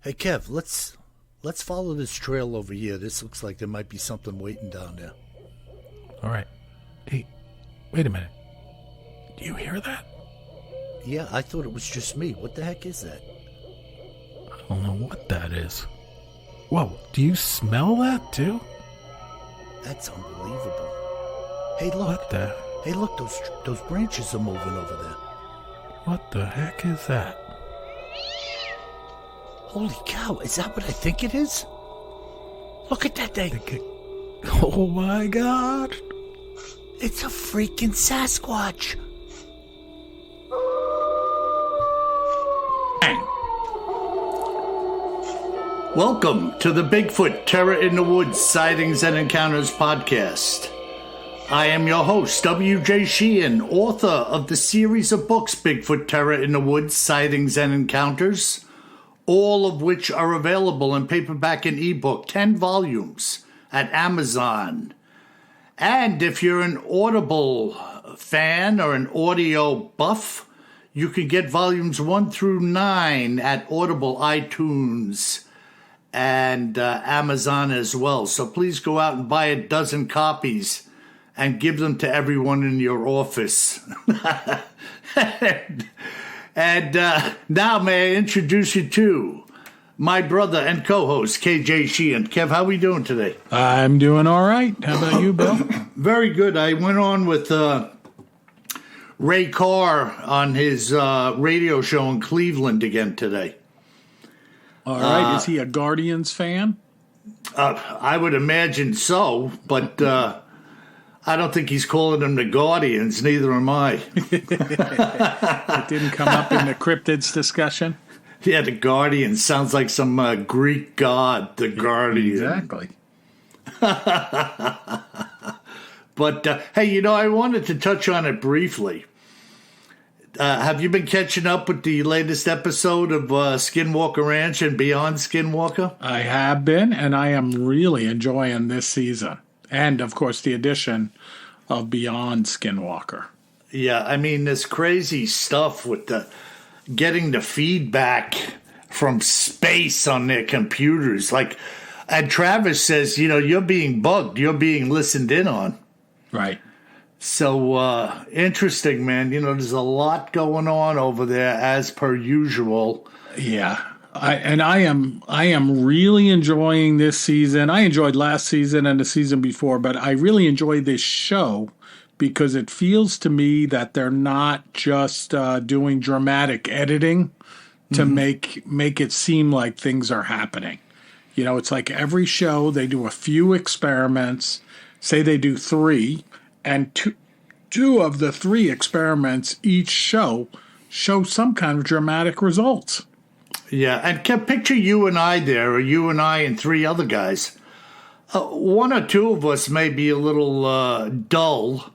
Hey Kev, let's follow this trail over here. This looks like there might be something waiting down there. All right. Hey, wait a minute. Do you hear that? Yeah, I thought it was just me. What the heck is that? I don't know what that is. Whoa, do you smell that too? That's unbelievable. Hey, look. What the? Hey, look, those branches are moving over there. What the heck is that? Holy cow, is that what I think it is? Look at that thing. Oh my God. It's a freaking Sasquatch. Welcome to the Bigfoot Terror in the Woods Sightings and Encounters podcast. I am your host, W.J. Sheehan, author of the series of books Bigfoot Terror in the Woods Sightings and Encounters, all of which are available in paperback and ebook, 10 volumes, at Amazon. And if you're an Audible fan or an audio buff, you can get volumes 1 through 9 at Audible, iTunes, and Amazon as well. So please go out and buy a dozen copies and give them to everyone in your office. And now may I introduce you to my brother and co-host, KJ Sheehan. Kev, how we doing today? I'm doing all right. How about you, Bill? Very good. I went on with Ray Carr on his radio show in Cleveland again today. All right. Is he a Guardians fan? I would imagine so, but I don't think he's calling them the Guardians. Neither am I. It didn't come up in the Cryptids discussion? Yeah, the Guardians sounds like some Greek god, the Guardian. Exactly. But, hey, I wanted to touch on it briefly. Have you been catching up with the latest episode of Skinwalker Ranch and Beyond Skinwalker? I have been, and I am really enjoying this season. And, of course, the addition of Beyond Skinwalker. Yeah, I mean, this crazy stuff with getting the feedback from space on their computers. And Travis says, you're being bugged. You're being listened in on. Right. So, interesting, man. There's a lot going on over there as per usual. Yeah. I am really enjoying this season. I enjoyed last season and the season before, but I really enjoy this show because it feels to me that they're not just doing dramatic editing to make it seem like things are happening. It's like every show they do a few experiments, say they do 3, and two of the 3 experiments each show some kind of dramatic results. Yeah, and picture you and I there, or you and I and 3 other guys. 1 or 2 of us may be a little dull,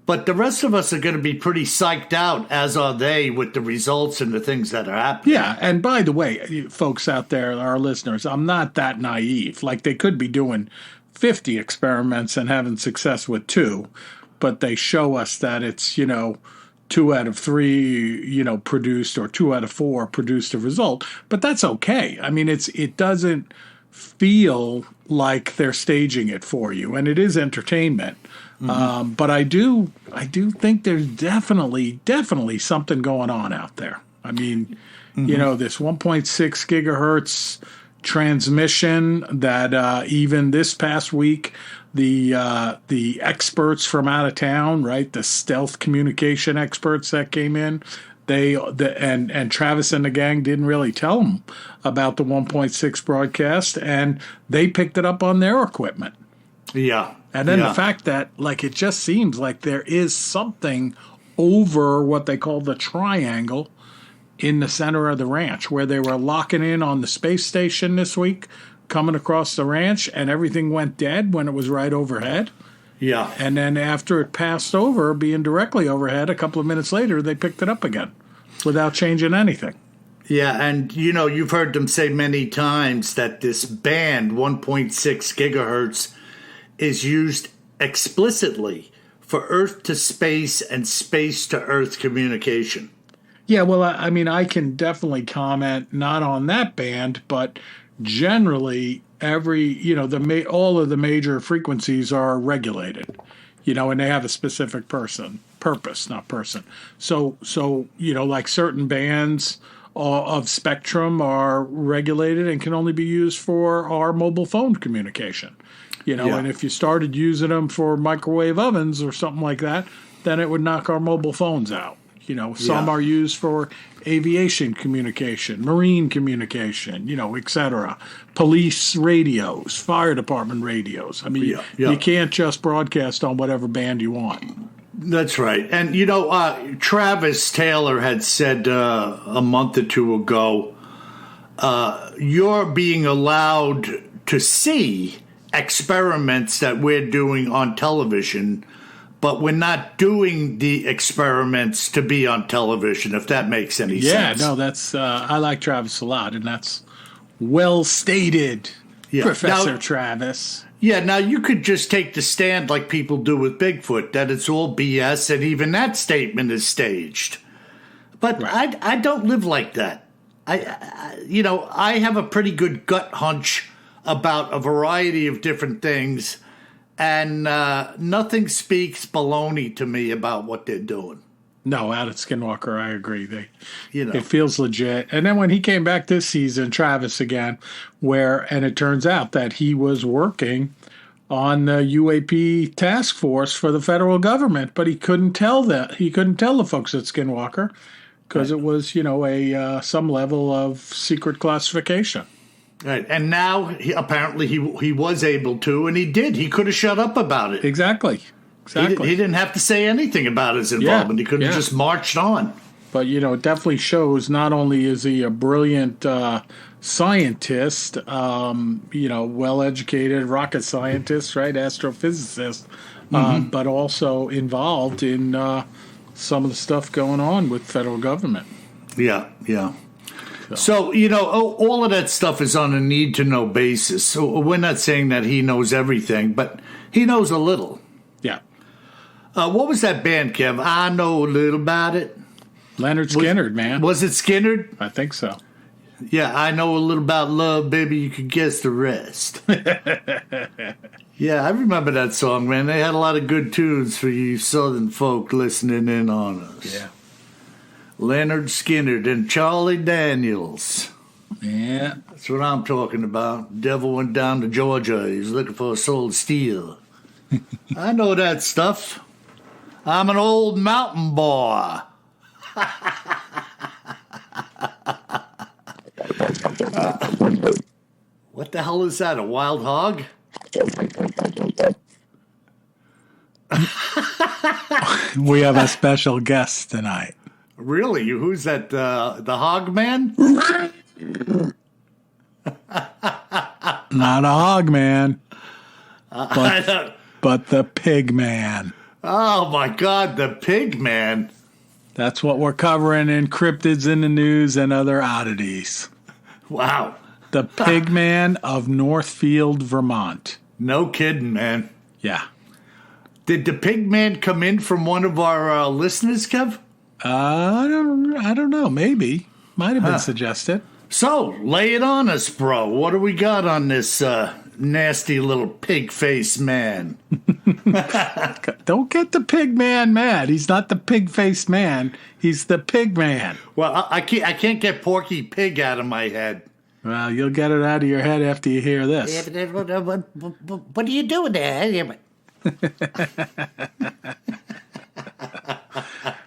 but the rest of us are going to be pretty psyched out, as are they, with the results and the things that are happening. Yeah, and by the way, folks out there, our listeners, I'm not that naive. Like, they could be doing 50 experiments and having success with 2, but they show us that it's, 2 out of 3, produced, or 2 out of 4 produced a result. But that's okay. I mean, it doesn't feel like they're staging it for you, and it is entertainment. Mm-hmm. But I do think there's definitely something going on out there. I mean, this 1.6 gigahertz transmission that even this past week, the experts from out of town, right? The stealth communication experts that came in, and Travis and the gang didn't really tell them about the 1.6 broadcast, and they picked it up on their equipment. Yeah. And then the fact that, it just seems like there is something over what they call the triangle in the center of the ranch, where they were locking in on the space station this week, coming across the ranch, and everything went dead when it was right overhead. Yeah. And then after it passed over, being directly overhead, a couple of minutes later, they picked it up again without changing anything. Yeah, and you've heard them say many times that this band, 1.6 gigahertz, is used explicitly for Earth to space and space to Earth communication. Yeah, well, I mean, I can definitely comment not on that band, but generally all of the major frequencies are regulated, and they have a specific purpose, not person. So like certain bands of spectrum are regulated and can only be used for our mobile phone communication. Yeah. And if you started using them for microwave ovens or something like that, then it would knock our mobile phones out. Some are used for aviation communication, marine communication, etc. Police radios, fire department radios. I mean, you can't just broadcast on whatever band you want. That's right. And, Travis Taylor had said a month or two ago, you're being allowed to see experiments that we're doing on television, but we're not doing the experiments to be on television, if that makes any sense. Yeah, no, that's I like Travis a lot, and that's well stated, Professor Travis. Yeah, now you could just take the stand like people do with Bigfoot, that it's all BS, and even that statement is staged. But right. I don't live like that. I have a pretty good gut hunch about a variety of different things, and nothing speaks baloney to me about what they're doing. No, out at Skinwalker, I agree. It feels legit. And then when he came back this season, Travis again, and it turns out that he was working on the UAP task force for the federal government, but he couldn't tell that. He couldn't tell the folks at Skinwalker because it was, some level of secret classification. Right, and now apparently he was able to, and he did. He could have shut up about it. Exactly. He didn't have to say anything about his involvement. He could have just marched on. But, it definitely shows not only is he a brilliant scientist, well-educated rocket scientist, right, astrophysicist, but also involved in some of the stuff going on with federal government. Yeah. So, all of that stuff is on a need-to-know basis. So we're not saying that he knows everything, but he knows a little. Yeah. What was that band, Kev? I know a little about it. Leonard Skinner, man. Was it Skinner? I think so. Yeah, I know a little about love, baby. You can guess the rest. Yeah, I remember that song, man. They had a lot of good tunes for you southern folk listening in on us. Yeah. Leonard Skinner and Charlie Daniels. Yeah. That's what I'm talking about. Devil went down to Georgia. He was looking for a soul to steal. I know that stuff. I'm an old mountain boy. What the hell is that? A wild hog? We have a special guest tonight. Really? Who's that? The hog man? Not a hog man, but the pig man. Oh my God, the pig man. That's what we're covering in Cryptids in the News and Other Oddities. Wow. The Pigman of Northfield, Vermont. No kidding, man. Yeah. Did the Pigman come in from one of our listeners, Kev? I don't know. Maybe. Might have been suggested. So, lay it on us, bro. What do we got on this nasty little pig-faced man? Don't get the pig man mad. He's not the pig-faced man. He's the pig man. Well, I can't get Porky Pig out of my head. Well, you'll get it out of your head after you hear this. Yeah, but what are you doing there?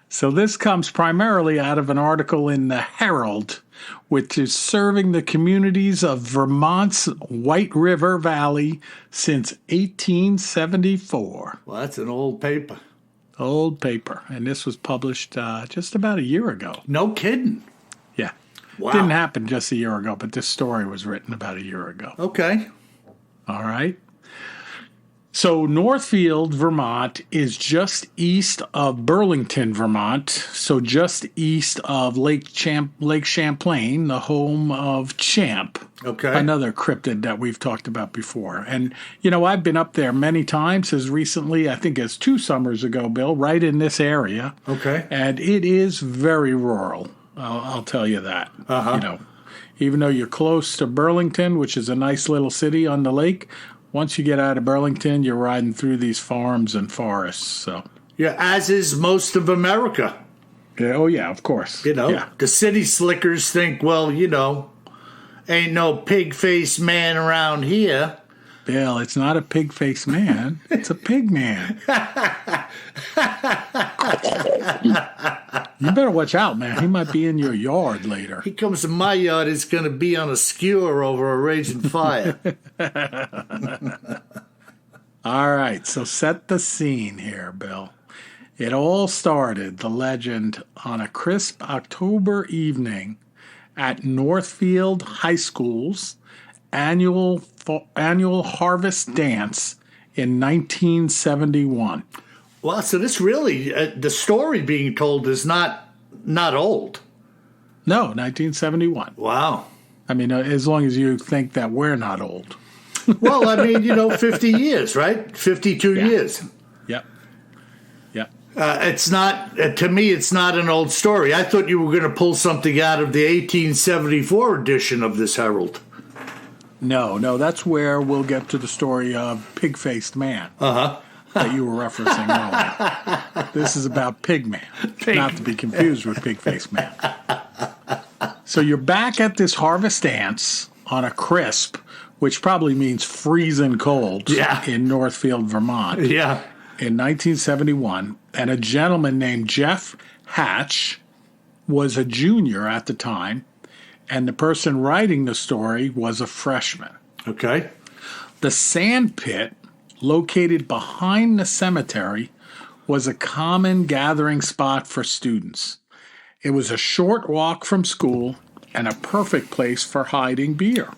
So this comes primarily out of an article in the Herald, which is serving the communities of Vermont's White River Valley since 1874. Well, that's an old paper. Old paper. And this was published just about a year ago. No kidding. Yeah. Wow. Didn't happen just a year ago, but this story was written about a year ago. Okay. All right. So Northfield, Vermont is just east of Burlington, Vermont. So just east of Lake Champlain, the home of Champ. Okay. Another cryptid that we've talked about before. And, I've been up there many times, as recently, I think as 2 summers ago, Bill, right in this area. Okay. And it is very rural. I'll tell you that. Uh-huh. Even though you're close to Burlington, which is a nice little city on the lake, once you get out of Burlington, you're riding through these farms and forests. So Yeah, as is most of America. yeah, oh yeah, of course. Yeah. The city slickers think, well, ain't no pig-faced man around here. Bill, it's not a pig-faced man. It's a pig man. You better watch out, man. He might be in your yard later. He comes to my yard, he's going to be on a skewer over a raging fire. All right, so set the scene here, Bill. It all started, the legend, on a crisp October evening at Northfield High School's annual harvest dance in 1971. Well, so this really, the story being told is not old. No, 1971. Wow. I mean, as long as you think that we're not old. Well, I mean, 50 years, right? 52 years. Yep. It's not, to me, it's not an old story. I thought you were going to pull something out of the 1874 edition of this Herald. No, that's where we'll get to the story of Pig-Faced Man. Uh-huh. That you were referencing earlier. This is about Pigman, not to be confused with Pig-Faced Man. So you're back at this harvest dance on a crisp, which probably means freezing cold, in Northfield, Vermont. Yeah. In 1971, and a gentleman named Jeff Hatch was a junior at the time, and the person writing the story was a freshman. Okay. The sand pit, located behind the cemetery, was a common gathering spot for students. It was a short walk from school and a perfect place for hiding beer.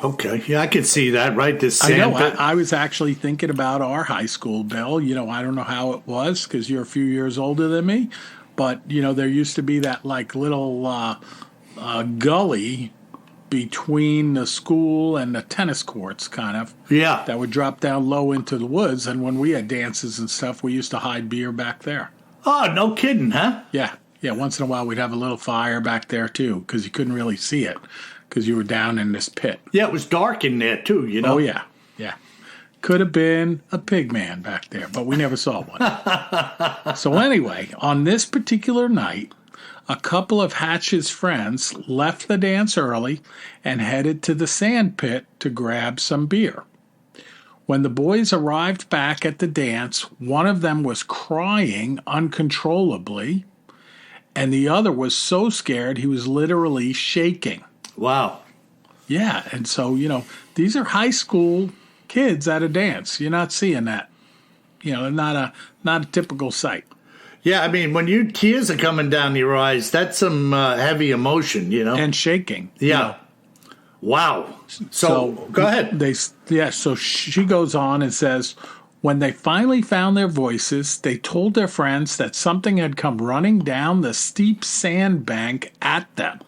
Okay. Yeah, I can see that, right? This sand pit. I was actually thinking about our high school, Bill. I don't know how it was because you're a few years older than me, but, there used to be that, little gully between the school and the tennis courts, kind of. Yeah. That would drop down low into the woods, and when we had dances and stuff, we used to hide beer back there. Oh, no kidding, huh? Yeah, once in a while we'd have a little fire back there, too, because you couldn't really see it, because you were down in this pit. Yeah, it was dark in there, too, Oh, yeah. Could have been a pig man back there, but we never saw one. So anyway, on this particular night, a couple of Hatch's friends left the dance early and headed to the sand pit to grab some beer. When the boys arrived back at the dance, one of them was crying uncontrollably, and the other was so scared he was literally shaking. Wow. Yeah, and so, these are high school kids at a dance. You're not seeing that. Not a typical sight. Yeah, I mean, when your tears are coming down your eyes, that's some heavy emotion, And shaking. Yeah. Wow. So go ahead. So she goes on and says, when they finally found their voices, they told their friends that something had come running down the steep sand bank at them.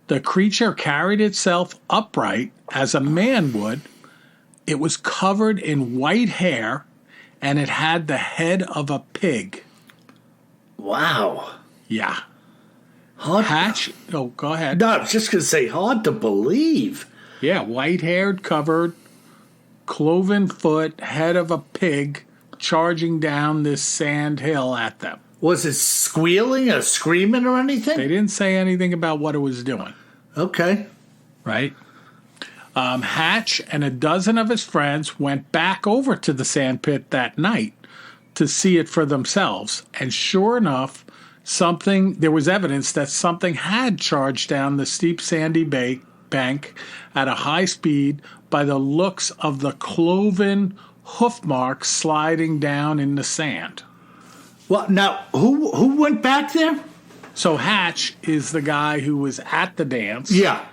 The creature carried itself upright as a man would. It was covered in white hair, and it had the head of a pig. Wow. Yeah. Hatch. Oh, go ahead. No, I was just going to say, hard to believe. Yeah, white-haired, covered, cloven foot, head of a pig, charging down this sand hill at them. Was it squealing or screaming or anything? They didn't say anything about what it was doing. Okay. Right? Hatch and a dozen of his friends went back over to the sand pit that night to see it for themselves. And sure enough, there was evidence that something had charged down the steep sandy bank at a high speed by the looks of the cloven hoof marks sliding down in the sand. Well, now, who went back there? So Hatch is the guy who was at the dance. Yeah.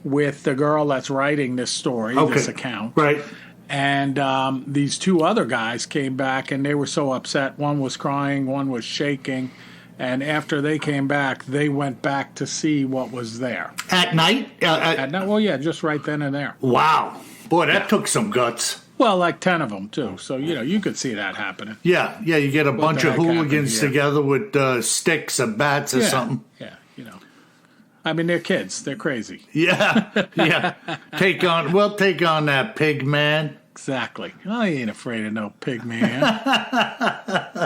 With the girl that's writing this story, this account. Right. And these two other guys came back, and they were so upset. One was crying, one was shaking. And after they came back, they went back to see what was there. At night? At night? Well, yeah, just right then and there. Wow. Boy, that took some guts. Well, like 10 of them, too. So, you could see that happening. Yeah, you get a bunch of hooligans together with sticks or bats or something. Yeah, I mean, they're kids. They're crazy. Yeah. Take on that Pigman. Exactly. I ain't afraid of no Pigman.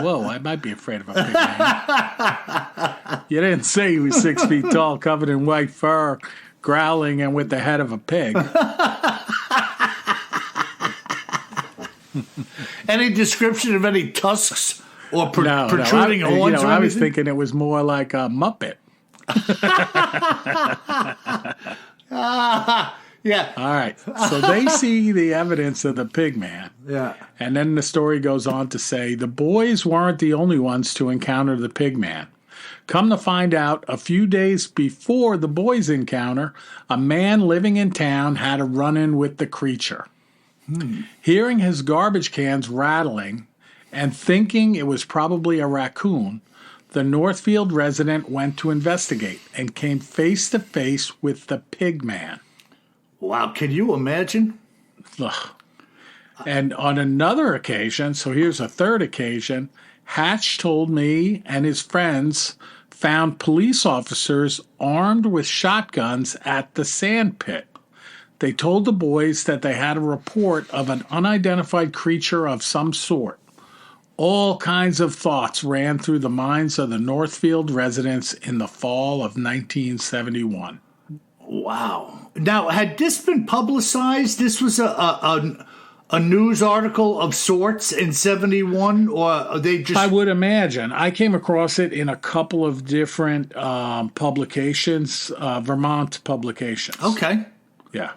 Whoa, I might be afraid of a Pigman. You didn't say he was 6 feet tall, covered in white fur, growling, and with the head of a pig. Any description of any tusks or protruding horns? I was thinking it was more like a Muppet. Yeah. All right. So they see the evidence of the Pigman. Yeah. And then the story goes on to say the boys weren't the only ones to encounter the Pigman. Come to find out, a few days before the boys' encounter, a man living in town had a run-in with the creature. Hearing his garbage cans rattling and thinking it was probably a raccoon, the Northfield resident went to investigate and came face to face with the Pigman. Wow, can you imagine? Ugh. And on another occasion, so here's a third occasion, Hatch told me and his friends found police officers armed with shotguns at the sand pit. They told the boys that they had a report of an unidentified creature of some sort. All kinds of thoughts ran through the minds of the Northfield residents in the fall of 1971. Wow. Now, had this been publicized? This was a news article of sorts in 71, or are they just... I would imagine. I came across it in a couple of different publications, Vermont publications. Okay. Yeah.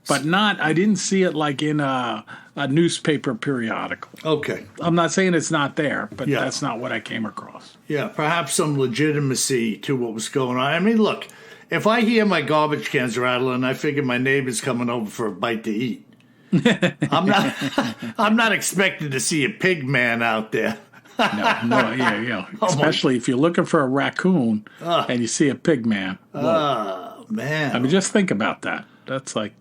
But I didn't see it like in a newspaper periodical. Okay. I'm not saying it's not there, but that's not what I came across. Yeah, perhaps some legitimacy to what was going on. I mean, look, if I hear my garbage cans rattling, I figure my neighbor's coming over for a bite to eat. I'm not expecting to see a pig man out there. Yeah. Especially if you're looking for a raccoon and you see a pig man. Oh, man. I mean, just think about that. That's like,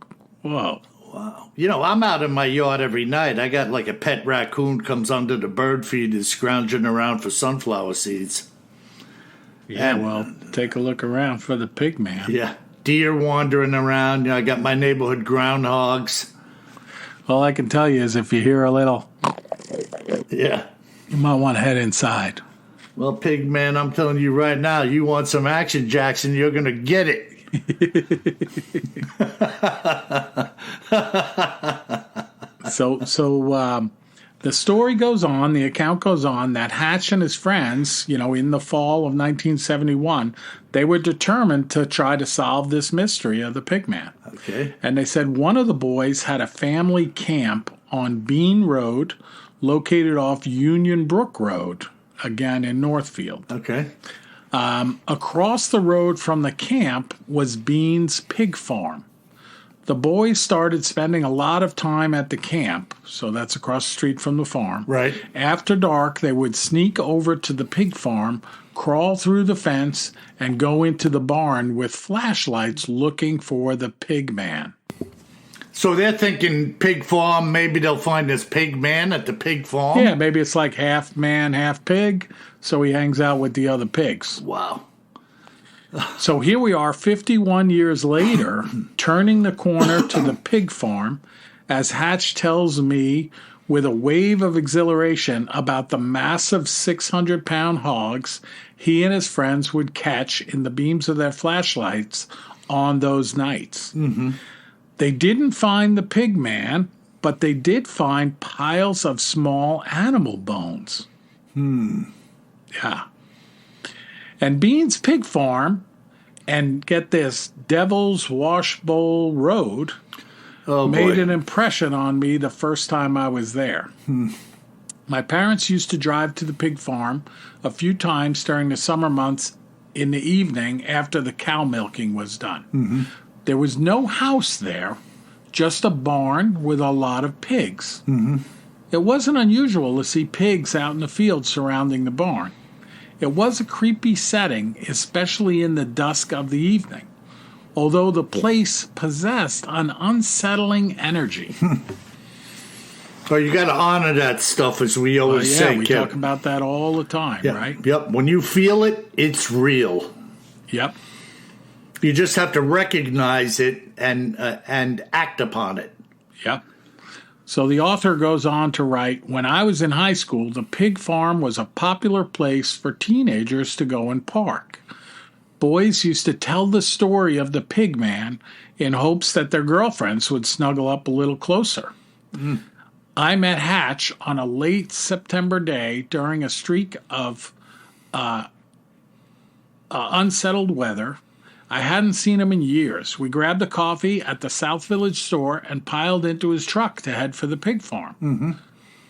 whoa. Wow. I'm out in my yard every night. I got like a pet raccoon comes under the bird feeders scrounging around for sunflower seeds. Yeah, well, take a look around for the pig man. Yeah. Deer wandering around. I got my neighborhood groundhogs. All I can tell you is if you hear a little... Yeah. You might want to head inside. Well, pig man, I'm telling you right now, you want some action, Jackson, you're going to get it. So the story goes on, the account goes on that Hatch and his friends, in the fall of 1971, they were determined to try to solve this mystery of the Pigman. Okay. And they said one of the boys had a family camp on Bean Road, located off Union Brook Road, again in Northfield. Okay. Across the road from the camp was Bean's pig farm. The boys started spending a lot of time at the camp, so that's across the street from the farm. Right. After dark, they would sneak over to the pig farm, crawl through the fence, and go into the barn with flashlights looking for the pig man. So they're thinking pig farm, maybe they'll find this pig man at the pig farm? Yeah, maybe it's like half man, half pig, so he hangs out with the other pigs. Wow. So here we are 51 years later, turning the corner to the pig farm, as Hatch tells me with a wave of exhilaration about the massive 600-pound hogs he and his friends would catch in the beams of their flashlights on those nights. Mm-hmm. They didn't find the pig man, but they did find piles of small animal bones. Yeah. And Bean's Pig Farm, and get this, Devil's Wash Bowl Road, made an impression on me the first time I was there. My parents used to drive to the pig farm a few times during the summer months in the evening after the cow milking was done. Mm-hmm. There was no house there, just a barn with a lot of pigs. Mm-hmm. It wasn't unusual to see pigs out in the field surrounding the barn. It was a creepy setting, especially in the dusk of the evening, although the place possessed an unsettling energy. Well, you got to honor that stuff, as we always say. We talk about that all the time, right? Yep. When you feel it, it's real. Yep. You just have to recognize it and act upon it. Yep. So the author goes on to write, when I was in high school, the pig farm was a popular place for teenagers to go and park. Boys used to tell the story of the pig man in hopes that their girlfriends would snuggle up a little closer. Mm. I met Hatch on a late September day during a streak of unsettled weather. I hadn't seen him in years. We grabbed a coffee at the South Village store and piled into his truck to head for the pig farm. Mm-hmm.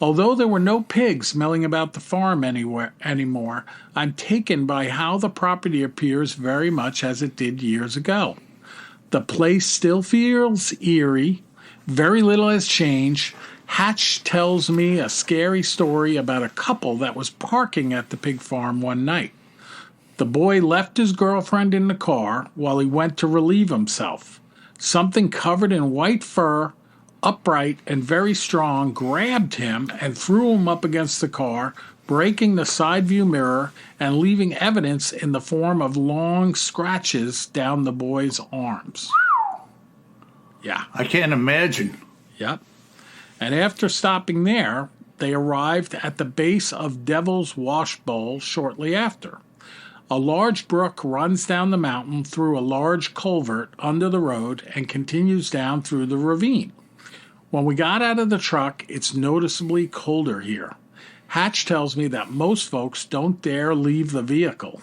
Although there were no pigs milling about the farm anymore, I'm taken by how the property appears very much as it did years ago. The place still feels eerie. Very little has changed. Hatch tells me a scary story about a couple that was parking at the pig farm one night. The boy left his girlfriend in the car while he went to relieve himself. Something covered in white fur, upright and very strong, grabbed him and threw him up against the car, breaking the side view mirror and leaving evidence in the form of long scratches down the boy's arms. Yeah. I can't imagine. Yep. And after stopping there, they arrived at the base of Devil's Wash Bowl shortly after. A large brook runs down the mountain through a large culvert under the road and continues down through the ravine. When we got out of the truck, it's noticeably colder here. Hatch tells me that most folks don't dare leave the vehicle.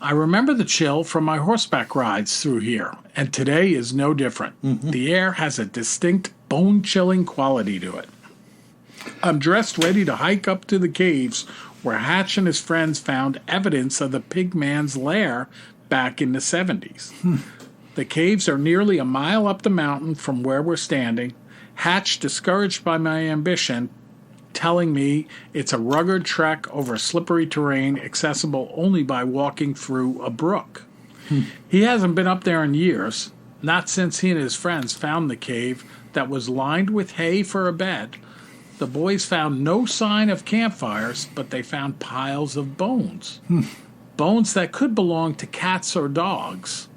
I remember the chill from my horseback rides through here, and today is no different. Mm-hmm. The air has a distinct bone-chilling quality to it. I'm dressed ready to hike up to the caves where Hatch and his friends found evidence of the pig man's lair back in the 70s. The caves are nearly a mile up the mountain from where we're standing. Hatch, discouraged by my ambition, telling me it's a rugged trek over slippery terrain accessible only by walking through a brook. He hasn't been up there in years, not since he and his friends found the cave that was lined with hay for a bed. The boys found no sign of campfires, but they found piles of bones. Bones that could belong to cats or dogs.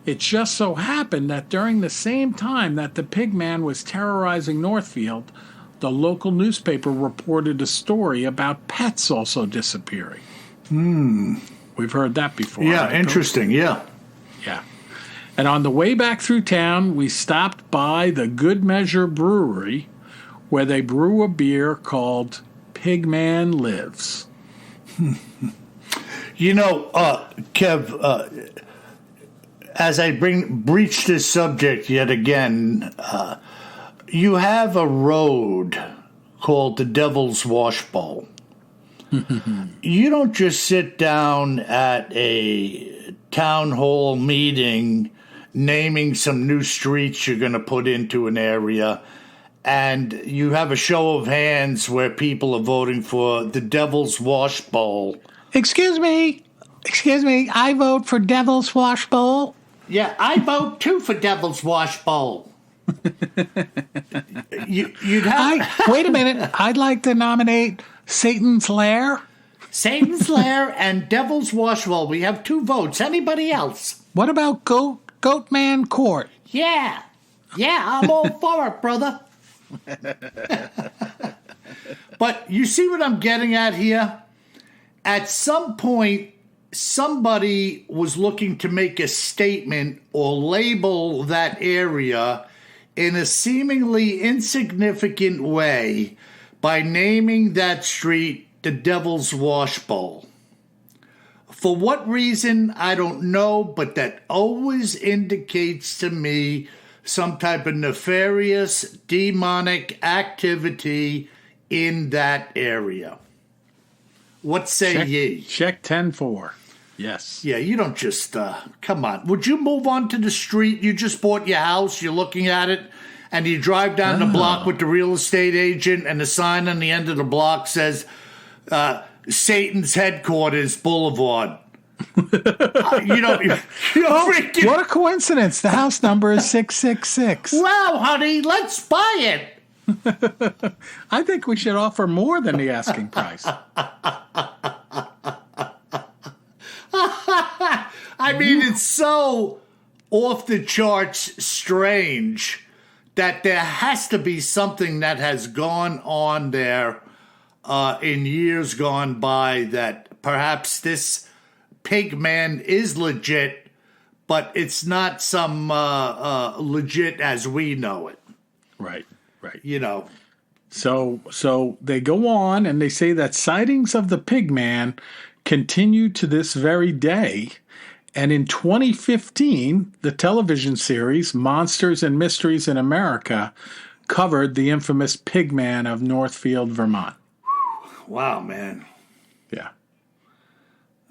It just so happened that during the same time that the pig man was terrorizing Northfield, the local newspaper reported a story about pets also disappearing. We've heard that before. Yeah, interesting, yeah. Yeah. And on the way back through town, we stopped by the Good Measure Brewery, where they brew a beer called Pigman Lives. You know, Kev, as I breach this subject yet again, you have a road called the Devil's Wash Bowl. You don't just sit down at a town hall meeting naming some new streets you're going to put into an area, and you have a show of hands where people are voting for the Devil's Wash Bowl. Excuse me, I vote for Devil's Wash Bowl. Yeah, I vote too for Devil's Wash Bowl. You'd have... Wait a minute, I'd like to nominate Satan's Lair. Satan's Lair and Devil's Wash Bowl. We have 2 votes. Anybody else? What about Goatman Court? Yeah, I'm all for it, brother. But you see what I'm getting at here? At some point, somebody was looking to make a statement or label that area in a seemingly insignificant way by naming that street the Devil's Wash Bowl. For what reason, I don't know, but that always indicates to me some type of nefarious, demonic activity in that area. What say ye? Check 10-4. Yes. Yeah, you don't just, come on. Would you move onto the street? You just bought your house, you're looking at it, and you drive down the block with the real estate agent, and the sign on the end of the block says, Satan's Headquarters Boulevard. Freaking... What a coincidence. The house number is 666. Wow, honey, let's buy it. I think we should offer more than the asking price. I mean, it's so off the charts strange that there has to be something that has gone on there in years gone by that perhaps this Pigman is legit, but it's not some legit as we know it. Right. So they go on and they say that sightings of the Pigman continue to this very day. And in 2015, the television series Monsters and Mysteries in America covered the infamous Pigman of Northfield, Vermont. Wow, man. Yeah.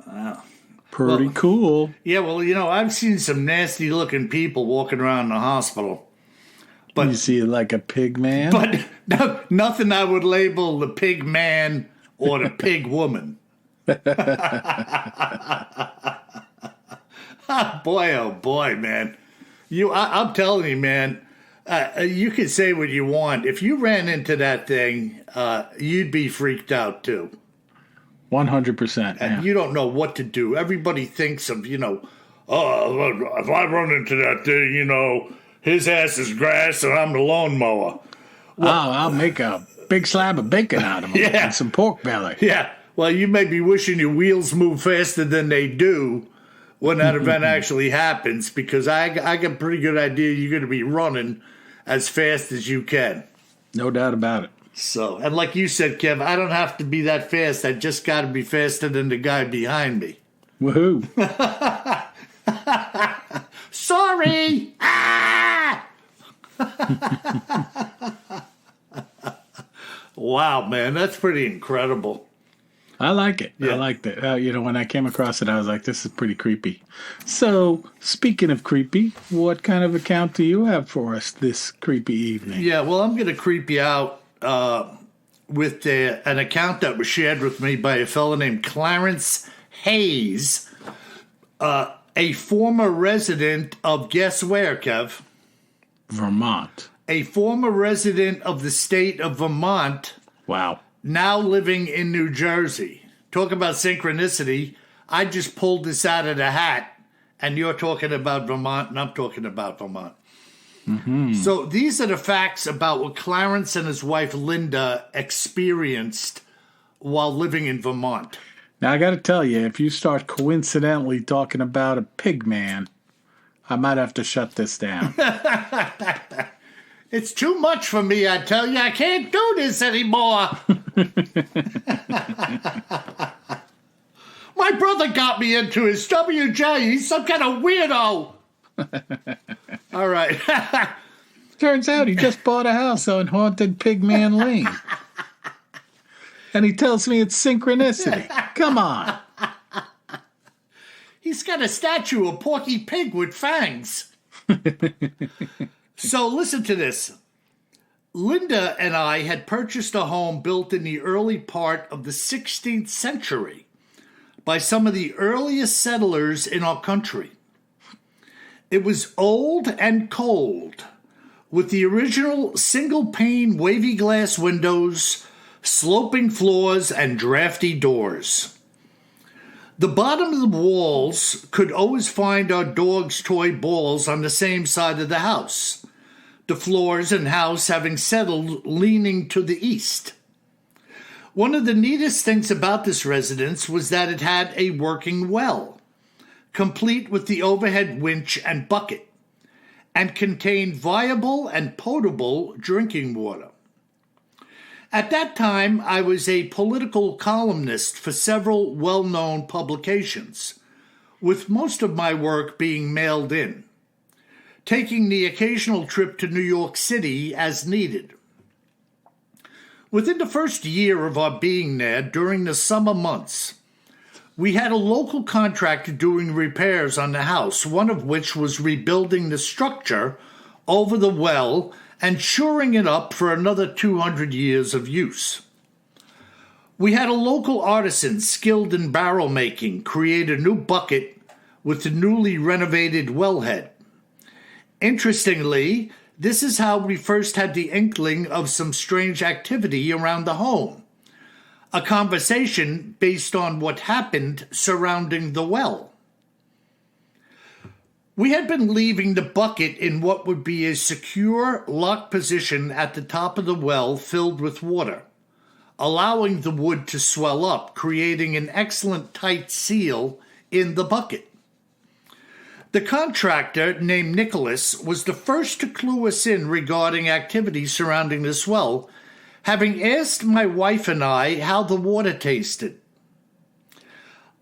Wow. Pretty cool. Yeah, well, I've seen some nasty-looking people walking around the hospital. But you see like a pig man? But nothing I would label the pig man or the pig woman. Oh boy, man. I'm telling you, man, you can say what you want. If you ran into that thing, you'd be freaked out too. 100%. And you don't know what to do. Everybody thinks of, if I run into that thing, his ass is grass and I'm the lawnmower. Well, I'll make a big slab of bacon out of him and some pork belly. Yeah. Well, you may be wishing your wheels move faster than they do when that event actually happens, because I got a pretty good idea you're going to be running as fast as you can. No doubt about it. So, and like you said, Kev, I don't have to be that fast. I just got to be faster than the guy behind me. Woohoo. Sorry. Ah! Wow, man, that's pretty incredible. I like it. Yeah. I liked it. When I came across it, I was like, this is pretty creepy. So, speaking of creepy, what kind of account do you have for us this creepy evening? Yeah, well, I'm going to creep you out with an account that was shared with me by a fellow named Clarence Hayes, a former resident of, guess where, Kev? Vermont. A former resident of the state of Vermont. Wow. Now living in New Jersey. Talk about synchronicity. I just pulled this out of the hat, and you're talking about Vermont, and I'm talking about Vermont. Mm-hmm. So these are the facts about what Clarence and his wife Linda experienced while living in Vermont. Now, I got to tell you, if you start coincidentally talking about a pig man, I might have to shut this down. It's too much for me, I tell you. I can't do this anymore. My brother got me into his WJ. He's some kind of weirdo. All right. Turns out he just bought a house on Haunted Pigman Lane. And he tells me it's synchronicity. Come on. He's got a statue of Porky Pig with fangs. So listen to this. Linda and I had purchased a home built in the early part of the 16th century by some of the earliest settlers in our country. It was old and cold, with the original single-pane wavy glass windows, sloping floors, and drafty doors. The bottom of the walls could always find our dog's toy balls on the same side of the house, the floors and house having settled leaning to the east. One of the neatest things about this residence was that it had a working well, complete with the overhead winch and bucket, and contained viable and potable drinking water. At that time, I was a political columnist for several well-known publications, with most of my work being mailed in, taking the occasional trip to New York City as needed. Within the first year of our being there, during the summer months, We had a local contractor doing repairs on the house, one of which was rebuilding the structure over the well and shoring it up for another 200 years of use. We had a local artisan skilled in barrel making create a new bucket with the newly renovated wellhead. Interestingly, this is how we first had the inkling of some strange activity around the home. A conversation based on what happened surrounding the well. We had been leaving the bucket in what would be a secure, locked position at the top of the well filled with water, allowing the wood to swell up, creating an excellent tight seal in the bucket. The contractor, named Nicholas, was the first to clue us in regarding activity surrounding this well, having asked my wife and I how the water tasted.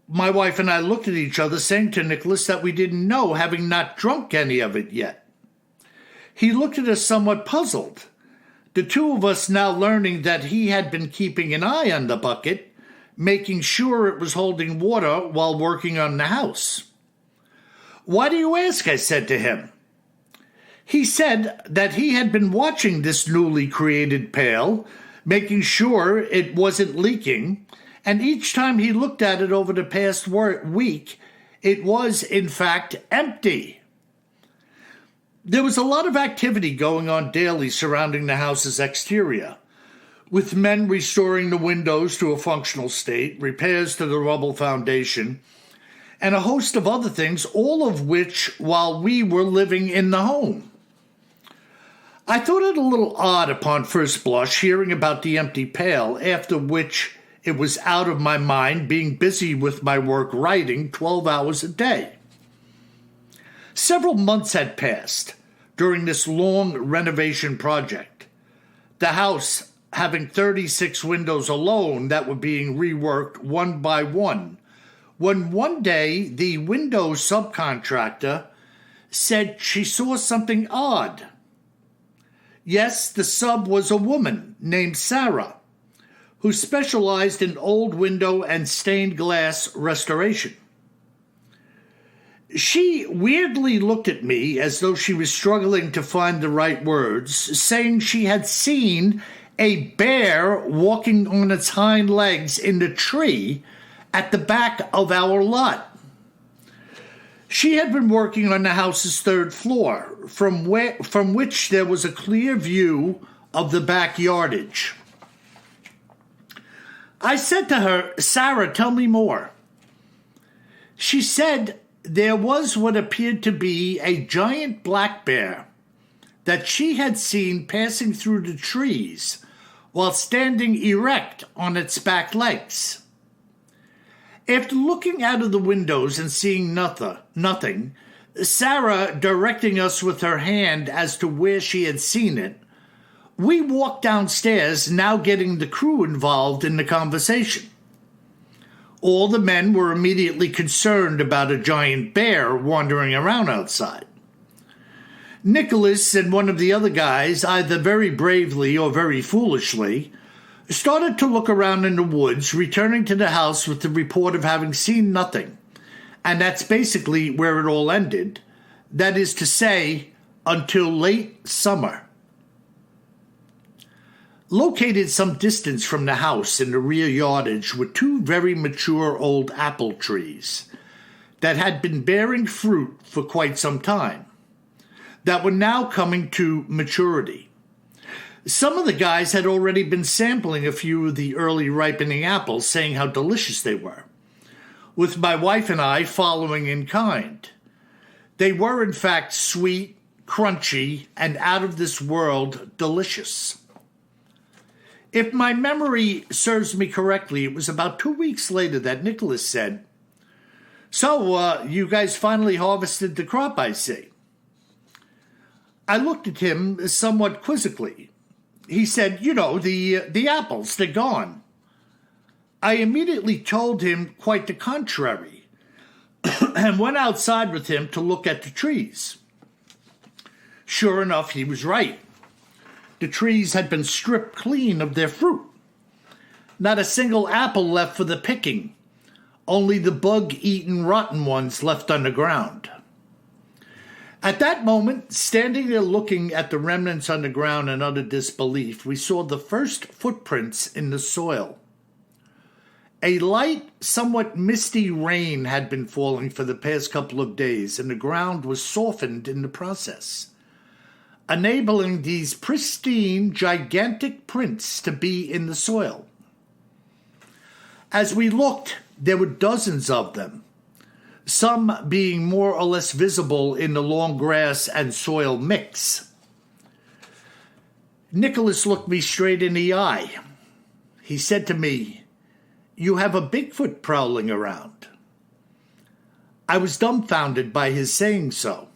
My wife and I looked at each other, saying to Nicholas that we didn't know, having not drunk any of it yet. He looked at us somewhat puzzled, the two of us now learning that he had been keeping an eye on the bucket, making sure it was holding water while working on the house. "Why do you ask?" I said to him. He said that he had been watching this newly created pail, making sure it wasn't leaking, and each time he looked at it over the past week, it was, in fact, empty. There was a lot of activity going on daily surrounding the house's exterior, with men restoring the windows to a functional state, repairs to the rubble foundation, and a host of other things, all of which while we were living in the home. I thought it a little odd upon first blush hearing about the empty pail, after which it was out of my mind, being busy with my work writing 12 hours a day. Several months had passed during this long renovation project, the house having 36 windows alone that were being reworked one by one, when one day the window subcontractor said she saw something odd. Yes, the sub was a woman named Sarah, who specialized in old window and stained glass restoration. She weirdly looked at me as though she was struggling to find the right words, saying she had seen a bear walking on its hind legs in the tree at the back of our lot. She had been working on the house's third floor, from which there was a clear view of the backyardage. I said to her, "Sarah, tell me more." She said there was what appeared to be a giant black bear that she had seen passing through the trees while standing erect on its back legs. After looking out of the windows and seeing nothing, Sarah directing us with her hand as to where she had seen it, we walked downstairs, now getting the crew involved in the conversation. All the men were immediately concerned about a giant bear wandering around outside. Nicholas and one of the other guys, either very bravely or very foolishly, started to look around in the woods, returning to the house with the report of having seen nothing. And that's basically where it all ended. That is to say, until late summer. Located some distance from the house in the rear yardage were two very mature old apple trees that had been bearing fruit for quite some time, that were now coming to maturity. Some of the guys had already been sampling a few of the early ripening apples, saying how delicious they were, with my wife and I following in kind. They were, in fact, sweet, crunchy, and out of this world delicious. If my memory serves me correctly, it was about 2 weeks later that Nicholas said, "So, you guys finally harvested the crop, I see." I looked at him somewhat quizzically. He said, the apples, they're gone. I immediately told him quite the contrary and went outside with him to look at the trees. Sure enough, he was right. The trees had been stripped clean of their fruit. Not a single apple left for the picking. only the bug-eaten rotten ones left on the ground. At that moment, standing there looking at the remnants on the ground in utter disbelief, we saw the first footprints in the soil. A light, somewhat misty rain had been falling for the past couple of days, and the ground was softened in the process, enabling these pristine, gigantic prints to be in the soil. As we looked, there were dozens of them, some being more or less visible in the long grass and soil mix. Nicholas looked me straight in the eye. He said to me, "You have a Bigfoot prowling around." I was dumbfounded by his saying so.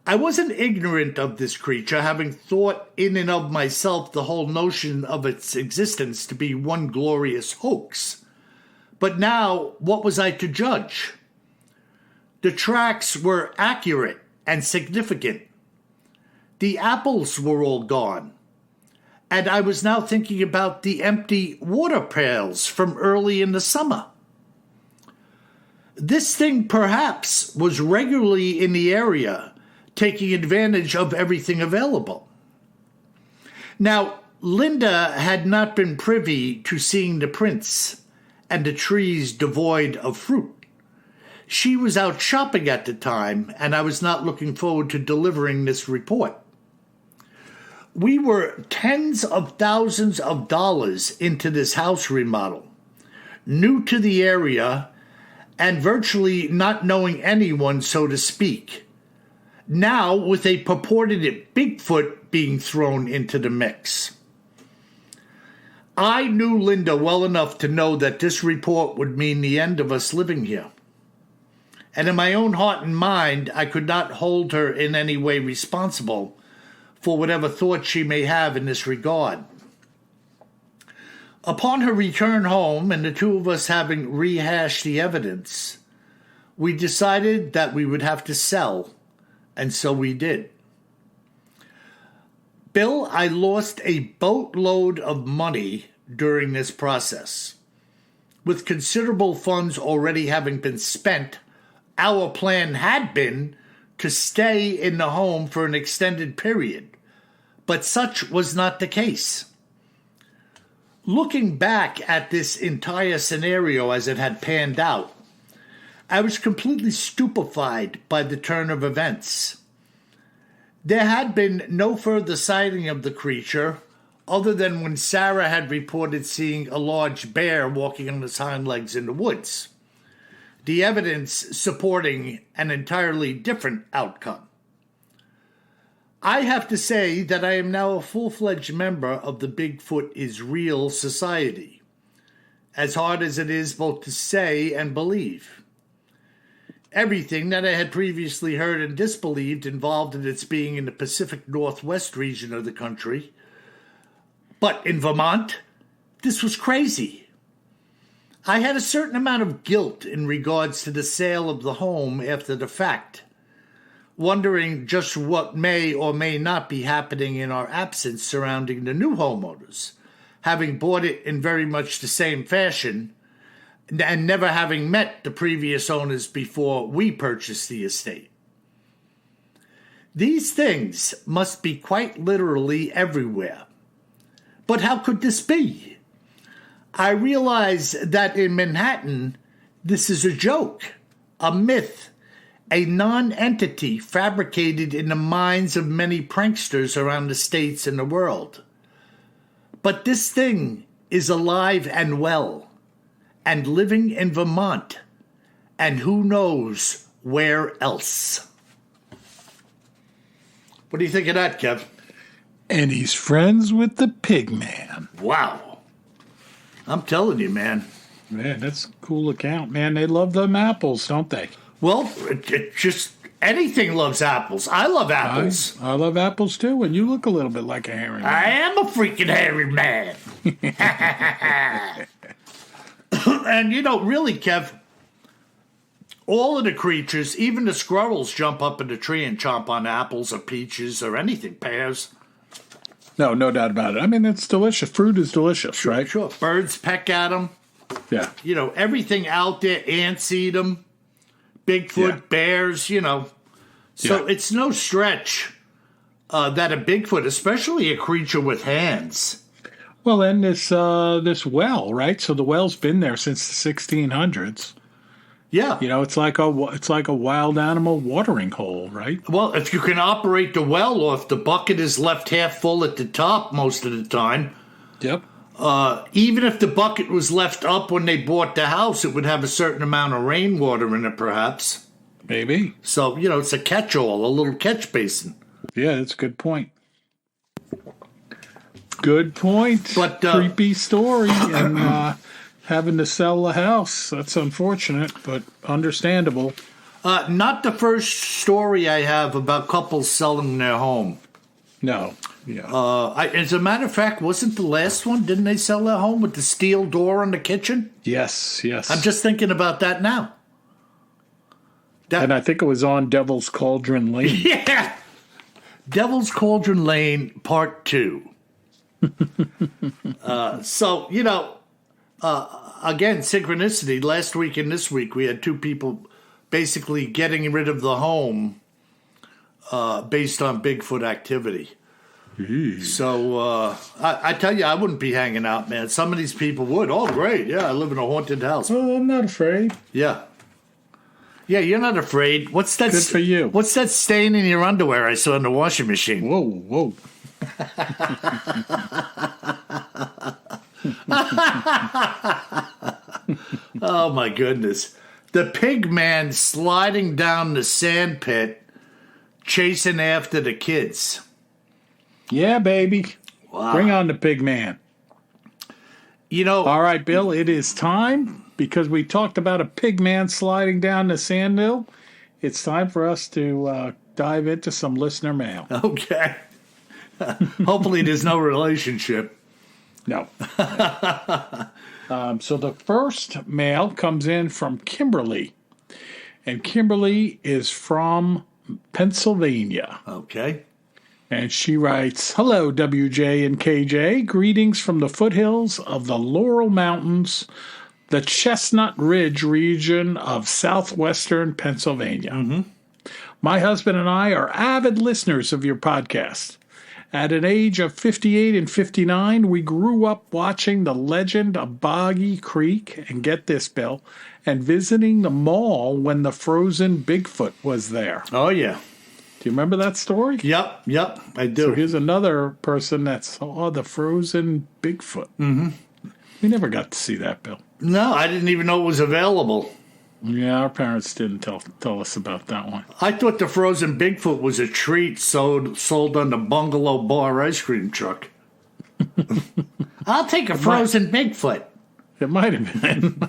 I wasn't ignorant of this creature, having thought in and of myself the whole notion of its existence to be one glorious hoax. But now, what was I to judge? The tracks were accurate and significant. The apples were all gone, and I was now thinking about the empty water pails from early in the summer. This thing perhaps was regularly in the area, taking advantage of everything available. Now, Linda had not been privy to seeing the prints and the trees devoid of fruit. She was out shopping at the time, and I was not looking forward to delivering this report. We were tens of thousands of dollars into this house remodel, new to the area, and virtually not knowing anyone, so to speak. Now, with a purported Bigfoot being thrown into the mix. I knew Linda well enough to know that this report would mean the end of us living here. And in my own heart and mind, I could not hold her in any way responsible for whatever thoughts she may have in this regard. Upon her return home, and the two of us having rehashed the evidence, we decided that we would have to sell, and so we did. Bill, I lost a boatload of money during this process. With considerable funds already having been spent, our plan had been to stay in the home for an extended period, but such was not the case. Looking back at this entire scenario as it had panned out, I was completely stupefied by the turn of events. There had been no further sighting of the creature, other than when Sarah had reported seeing a large bear walking on its hind legs in the woods, the evidence supporting an entirely different outcome. I have to say that I am now a full-fledged member of the Bigfoot is Real Society, as hard as it is both to say and believe. Everything that I had previously heard and disbelieved involved in its being in the Pacific Northwest region of the country. But in Vermont, this was crazy. I had a certain amount of guilt in regards to the sale of the home after the fact, wondering just what may or may not be happening in our absence surrounding the new homeowners, having bought it in very much the same fashion, and never having met the previous owners before we purchased the estate. These things must be quite literally everywhere. But how could this be? I realize that in Manhattan, this is a joke, a myth, a non-entity fabricated in the minds of many pranksters around the states and the world. But this thing is alive and well, and living in Vermont, and who knows where else. What do you think of that, Kev? And he's friends with the Pigman. Wow. I'm telling you, man. Man, that's a cool account, man. They love them apples, don't they? Well, it just anything loves apples. I love apples. I love apples, too, and you look a little bit like a hairy man. I am a freaking hairy man. And, really, Kev, all of the creatures, even the squirrels, jump up in the tree and chomp on apples or peaches or anything, pears. No doubt about it. I mean, it's delicious. Fruit is delicious, right? Sure. Birds peck at them. Yeah. Everything out there, ants eat them, Bigfoot, bears, So it's no stretch that a Bigfoot, especially a creature with hands. Well, then this well, right? So the well's been there since the 1600s. Yeah. It's like a wild animal watering hole, right? Well, if you can operate the well, or if the bucket is left half full at the top most of the time. Yep. Even if the bucket was left up when they bought the house, it would have a certain amount of rainwater in it, perhaps. Maybe. So, it's a catch-all, a little catch basin. Yeah, that's a good point. Good point. But creepy story, and having to sell the house. That's unfortunate, but understandable. Not the first story I have about couples selling their home. No. Yeah. As a matter of fact, wasn't the last one? Didn't they sell their home with the steel door on the kitchen? Yes. I'm just thinking about that now. And I think it was on Devil's Cauldron Lane. Yeah. Devil's Cauldron Lane, Part 2. So, again, synchronicity. Last week and this week, we had two people basically getting rid of the home based on Bigfoot activity. Jeez. So, I tell you, I wouldn't be hanging out, man. Some of these people would. Oh, great. Yeah, I live in a haunted house. Oh, I'm not afraid. Yeah. Yeah, you're not afraid. What's that? Good for you. What's that stain in your underwear I saw in the washing machine? Whoa. Oh, my goodness. The Pigman sliding down the sand pit, chasing after the kids. Yeah, baby. Wow. Bring on the Pigman. All right, Bill, it is time. Because we talked about a Pigman sliding down the sand hill, it's time for us to dive into some listener mail. Okay. Hopefully there's no relationship. No. So the first mail comes in from Kimberly. And Kimberly is from Pennsylvania. Okay. And she writes, "Hello, WJ and KJ. Greetings from the foothills of the Laurel Mountains, the Chestnut Ridge region of southwestern Pennsylvania. Mm-hmm. My husband and I are avid listeners of your podcast. At an age of 58 and 59, we grew up watching The Legend of Boggy Creek, and get this, Bill, and visiting the mall when the frozen Bigfoot was there." Oh, yeah. Do you remember that story? Yep, I do. So here's another person that saw the frozen Bigfoot. Mm-hmm. We never got to see that, Bill. No, I didn't even know it was available. Yeah, our parents didn't tell us about that one. I thought the frozen Bigfoot was a treat sold on the Bungalow Bar ice cream truck. I'll take a frozen Bigfoot. It might have been.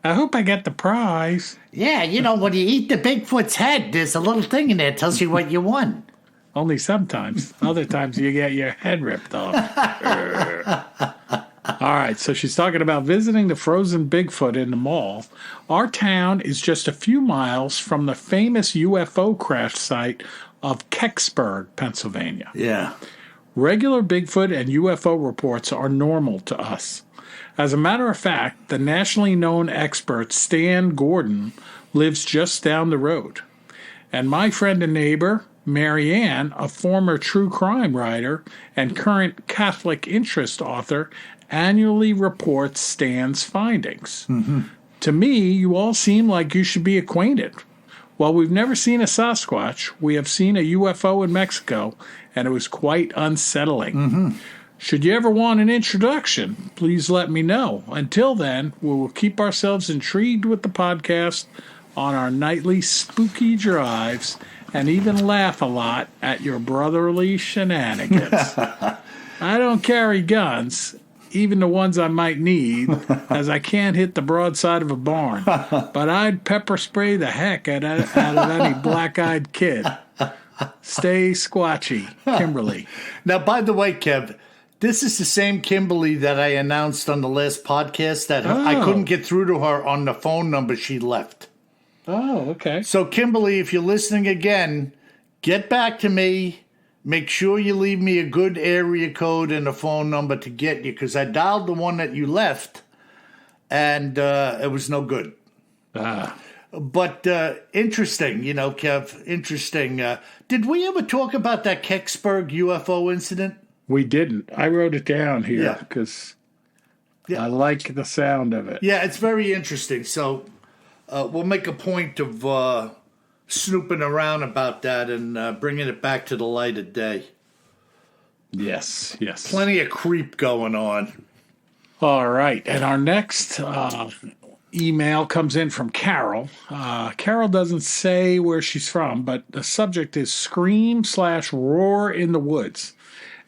I hope I get the prize. Yeah, when you eat the Bigfoot's head, there's a little thing in there that tells you what you won. Only sometimes. Other times you get your head ripped off. All right, so she's talking about visiting the frozen Bigfoot in the mall. Our town is just a few miles from the famous UFO crash site of Kecksburg, Pennsylvania. Yeah. Regular Bigfoot and UFO reports are normal to us. As a matter of fact, the nationally known expert Stan Gordon lives just down the road. And my friend and neighbor, Mary Ann, a former true crime writer and current Catholic interest author, annually reports Stan's findings. Mm-hmm. To me, you all seem like you should be acquainted. While we've never seen a Sasquatch, we have seen a UFO in Mexico, and it was quite unsettling. Mm-hmm. Should you ever want an introduction, please let me know. Until then, we will keep ourselves intrigued with the podcast on our nightly spooky drives and even laugh a lot at your brotherly shenanigans. I don't carry guns, even the ones I might need, as I can't hit the broadside of a barn. But I'd pepper spray the heck out of any black-eyed kid. Stay squatchy, Kimberly. Now, by the way, Kev, this is the same Kimberly that I announced on the last podcast that I couldn't get through to her on the phone number she left. Oh, okay. So, Kimberly, if you're listening again, get back to me make sure you leave me a good area code and a phone number to get you, because I dialed the one that you left, and it was no good. But interesting, Kev, interesting. Did we ever talk about that Kecksburg UFO incident? We didn't. I wrote it down here because I like the sound of it. Yeah, it's very interesting. So we'll make a point of snooping around about that and bringing it back to the light of day. Yes. Plenty of creep going on. All right. And our next email comes in from Carol. Carol doesn't say where she's from, but the subject is scream/roar in the woods.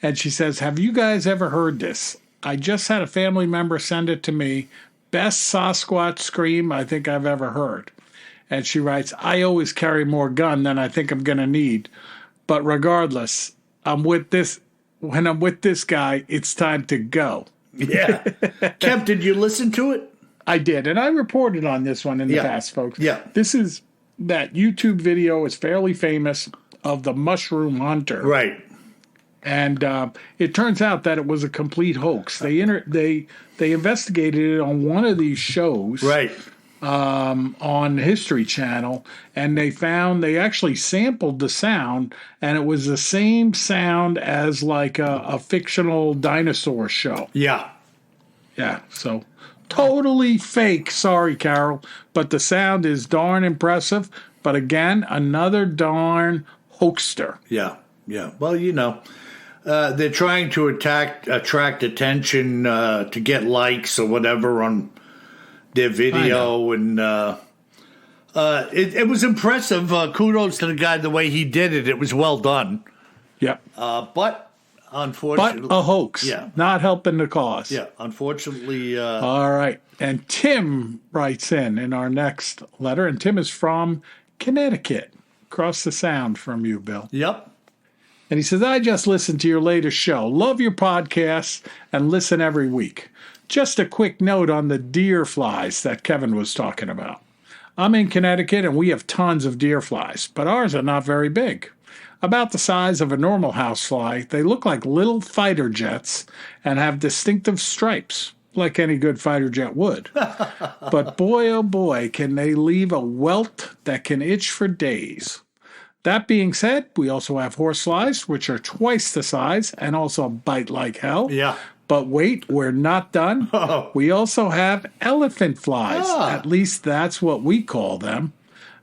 And she says, have you guys ever heard this? I just had a family member send it to me. Best Sasquatch scream I think I've ever heard. And she writes, I always carry more gun than I think I'm going to need. But regardless, when I'm with this guy, it's time to go. Yeah. Kev, did you listen to it? I did, and I reported on this one in the past, folks. Yeah. That YouTube video is fairly famous of the mushroom hunter. Right. And it turns out that it was a complete hoax. They investigated it on one of these shows. Right. On History Channel, and they actually sampled the sound, and it was the same sound as like a fictional dinosaur show. Yeah. Yeah, so totally fake. Sorry, Carol, but the sound is darn impressive. But again, another darn hoaxster. Yeah. Well, they're trying to attract attention to get likes or whatever on their video, and it was impressive. Kudos to the guy, the way he did it. It was well done. Yep. But unfortunately, a hoax. Yeah. Not helping the cause. Yeah. Unfortunately. All right. And Tim writes in our next letter, and Tim is from Connecticut, across the sound from you, Bill. Yep. And he says, I just listened to your latest show. Love your podcasts and listen every week. Just a quick note on the deer flies that Kevin was talking about. I'm in Connecticut and we have tons of deer flies, but ours are not very big. About the size of a normal housefly, they look like little fighter jets and have distinctive stripes, like any good fighter jet would. But boy, oh boy, can they leave a welt that can itch for days. That being said, we also have horseflies, which are twice the size and also bite like hell. Yeah. But wait, we're not done. Oh. We also have elephant flies. At least that's what we call them.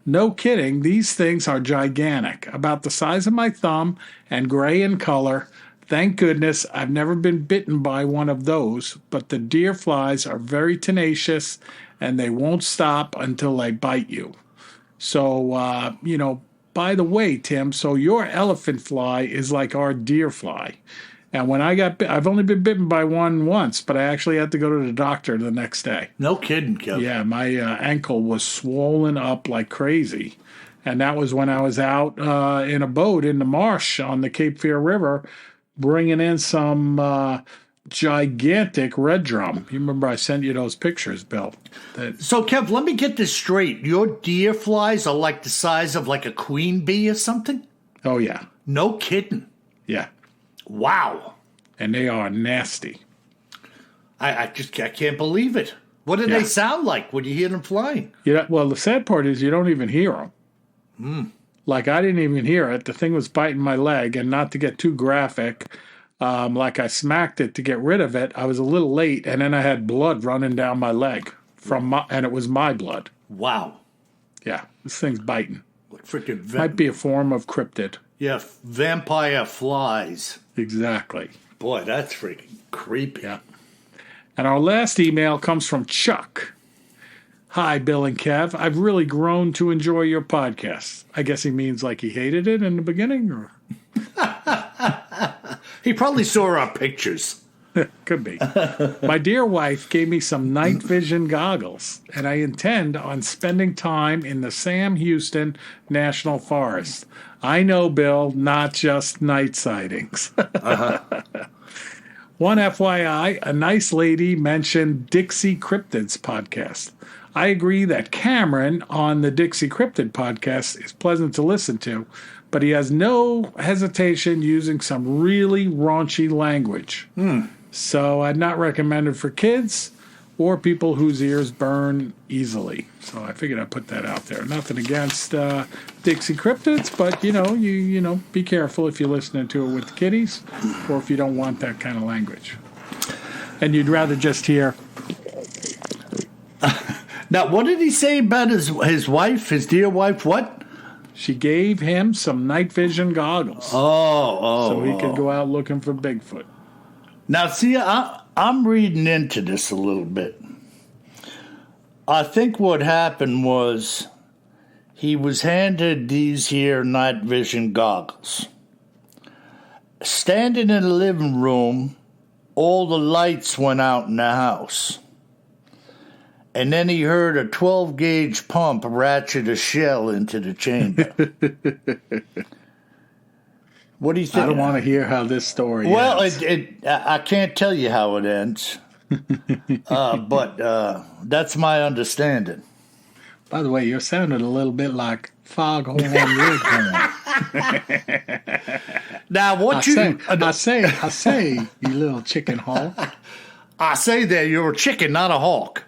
No kidding, these things are gigantic, about the size of my thumb and gray in color. Thank goodness I've never been bitten by one of those, but the deer flies are very tenacious and they won't stop until they bite you. So, by the way, Tim, so your elephant fly is like our deer fly. And when I got I've only been bitten by one once, but I actually had to go to the doctor the next day. No kidding, Kevin. Yeah, my ankle was swollen up like crazy. And that was when I was out in a boat in the marsh on the Cape Fear River, bringing in some gigantic red drum. You remember I sent you those pictures, Bill. So, Kev, let me get this straight. Your deer flies are like the size of like a queen bee or something? Oh, yeah. No kidding. Yeah. Wow. And they are nasty. I can't believe it. What do they sound like when you hear them flying? Well, the sad part is you don't even hear them. Like, I didn't even hear it. The thing was biting my leg, and not to get too graphic, like I smacked it to get rid of it. I was a little late, and then I had blood running down my leg and it was my blood. Wow. Yeah, this thing's biting. Like freaking might be a form of cryptid. Yeah, vampire flies. Exactly. Boy, that's freaking creepy. Yeah. And our last email comes from Chuck. Hi, Bill and Kev. I've really grown to enjoy your podcast. I guess he means like he hated it in the beginning, or he probably saw our pictures. Could be. My dear wife gave me some night vision goggles, and I intend on spending time in the Sam Houston National Forest. I know, Bill, not just night sightings. One FYI, a nice lady mentioned Dixie Cryptids podcast. I agree that Cameron on the Dixie Cryptid podcast is pleasant to listen to, but he has no hesitation using some really raunchy language. So I'd not recommend it for kids or people whose ears burn easily. So I figured I'd put that out there. Nothing against Dixie Cryptids, but you be careful if you're listening to it with the kiddies, or if you don't want that kind of language, and you'd rather just hear. Now, what did he say about his wife, his dear wife? What? She gave him some night vision goggles. So he could go out looking for Bigfoot. Now, see, I'm reading into this a little bit. I think what happened was he was handed these here night vision goggles. Standing in the living room, all the lights went out in the house. And then he heard a 12-gauge pump ratchet a shell into the chamber. What do you think? I don't want to hear how this story ends. Well, I can't tell you how it ends, but that's my understanding. By the way, you're sounding a little bit like Foghorn Leghorn. Now, what I say, you little chicken hawk. I say there, you're a chicken, not a hawk.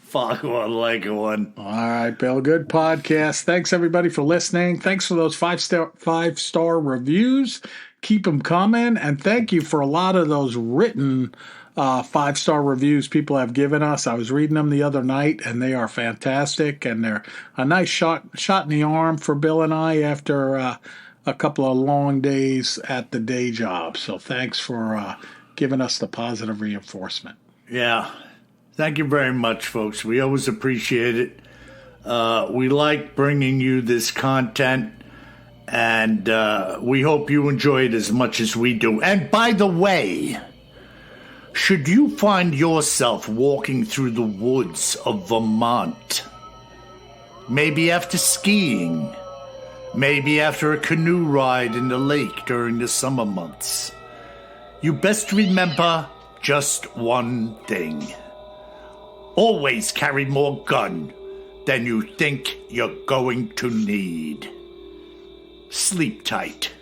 Foghorn Leghorn. All right, Bill. Good podcast. Thanks everybody for listening. Thanks for those five-star reviews. Keep them coming, and thank you for a lot of those written 5-star reviews people have given us. I was reading them the other night, and they are fantastic, and they're a nice shot in the arm for Bill and I after a couple of long days at the day job. So thanks for giving us the positive reinforcement. Yeah. Thank you very much, folks. We always appreciate it. We like bringing you this content, and we hope you enjoy it as much as we do. And by the way, should you find yourself walking through the woods of Vermont, maybe after skiing, maybe after a canoe ride in the lake during the summer months, you best remember just one thing. Always carry more gun than you think you're going to need. Sleep tight.